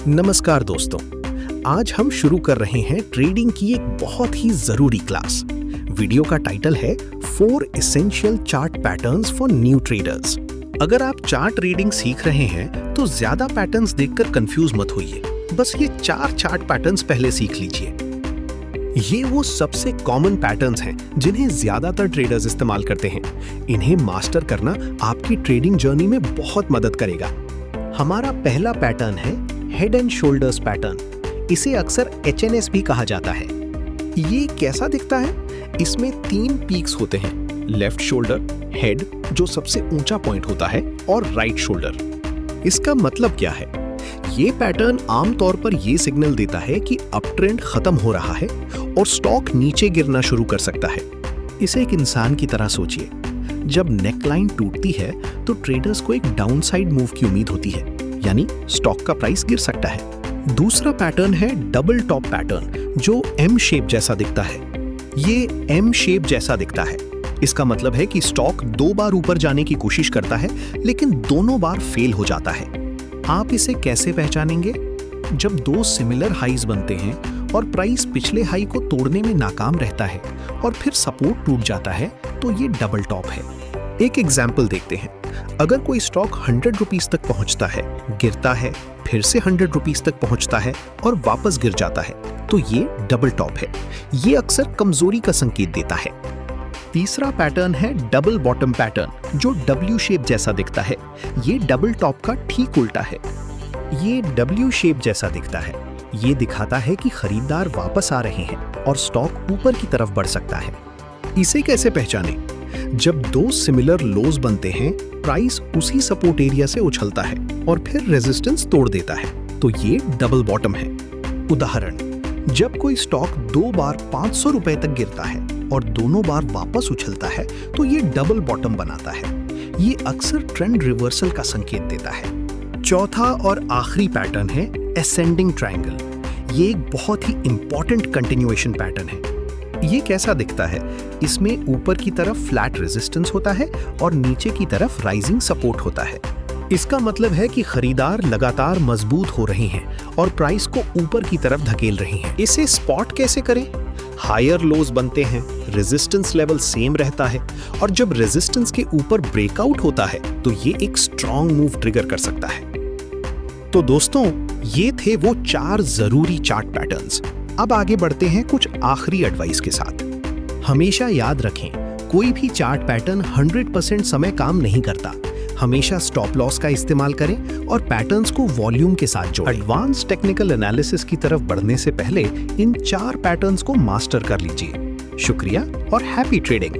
नमस्कार दोस्तों, आज हम शुरू कर रहे हैं ट्रेडिंग की एक बहुत ही जरूरी क्लास। वीडियो का टाइटल है 4 essential chart patterns for new traders. अगर आप चार्ट रीडिंग सीख रहे हैं तो ज्यादा पैटर्न्स देखकर कंफ्यूज मत होइए, बस ये 4 चार्ट पैटर्न्स पहले सीख लीजिए। ये वो सबसे कॉमन पैटर्न्स हैं जिन्हें ज्यादातर ट्रेडर्स इस्तेमाल करते हैं। इन्हें मास्टर करना आपकी ट्रेडिंग जर्नी में बहुत मदद करेगा। हमारा पहला पैटर्न है हेड एंड शोल्डर्स पैटर्न। इसे अक्सर HNS भी कहा जाता है। ये कैसा दिखता है? इसमें 3 पीक्स होते हैं, लेफ्ट शोल्डर, हेड जो सबसे ऊंचा पॉइंट होता है, और राइट शोल्डर। इसका मतलब क्या है? ये पैटर्न आमतौर पर ये सिग्नल देता है कि अप ट्रेंड खत्म हो रहा है और स्टॉक नीचे गिरना शुरू कर सकता है। इसे एक इंसान की तरह सोचिए। जब नेकलाइन टूटती है तो ट्रेडर्स को एक डाउनसाइड मूव की उम्मीद होती है, यानी स्टॉक का प्राइस गिर सकता है। दूसरा पैटर्न है डबल टॉप पैटर्न, जो M शेप जैसा दिखता है। ये M शेप जैसा दिखता है। इसका मतलब है कि स्टॉक 2 बार ऊपर जाने की कोशिश करता है, लेकिन दोनों बार फेल हो जाता है। आप इसे कैसे पहचानेंगे? जब 2 सिमिलर हाईज बनते हैं और प्राइस पिछले हाई को तोड़ने में नाकाम रहता है और फिर सपोर्ट टूट जाता है, तो ये डबल टॉप है। एक एग्जाम्पल देखते हैं। अगर कोई स्टॉक 100 रुपीस तक पहुंचता है, गिरता है, फिर से 100 रुपीस तक पहुंचता है और वापस गिर जाता है, तो ये डबल टॉप है। ये अक्सर कमजोरी का संकेत देता है। तीसरा पैटर्न है डबल बॉटम पैटर्न, जो W शेप जैसा दिखता है। ये डबल टॉप का ठीक उल्टा है। ये W शेप जैसा दिखता है। ये दिखाता है कि खरीदार वापस आ रहे हैं और स्टॉक ऊपर की तरफ बढ़ सकता है। इसे कैसे पहचानें? जब 2 सिमिलर लोज बनते हैं, प्राइस उसी सपोर्ट एरिया से उछलता है और फिर रेजिस्टेंस तोड़ देता है, तो ये डबल बॉटम है। उदाहरण, जब कोई स्टॉक 2 बार 500 रुपए तक गिरता है और दोनों बार वापस उछलता है, तो ये डबल बॉटम बनाता है। ये अक्सर ट्रेंड रिवर्सल का संकेत देता है। चौथा और आखिरी पैटर्न है असेंडिंग ट्रायंगल। ये एक बहुत ही इंपॉर्टेंट कंटिन्यूएशन पैटर्न है। ये कैसा दिखता है? इसमें ऊपर की तरफ फ्लैट रेजिस्टेंस होता है और नीचे की तरफ राइजिंग सपोर्ट होता है। इसका मतलब है कि खरीदार लगातार मजबूत हो रहे हैं और प्राइस को ऊपर की तरफ धकेल रहे हैं। इसे स्पॉट कैसे करें? हायर लोज बनते हैं, रेजिस्टेंस लेवल सेम रहता है, और जब रेजिस्टेंस के ऊपर ब्रेकआउट होता है तो ये एक स्ट्रॉन्ग मूव ट्रिगर कर सकता है। तो दोस्तों, ये थे वो 4 जरूरी चार्ट पैटर्न्स। अब आगे बढ़ते हैं कुछ आखिरी एडवाइस के साथ। हमेशा याद रखें, कोई भी चार्ट पैटर्न 100% समय काम नहीं करता। हमेशा स्टॉप लॉस का इस्तेमाल करें और पैटर्न्स को वॉल्यूम के साथ जोड़ें। एडवांस टेक्निकल एनालिसिस की तरफ बढ़ने से पहले इन 4 पैटर्न्स को मास्टर कर लीजिए। शुक्रिया और हैप्पी ट्रेडिंग।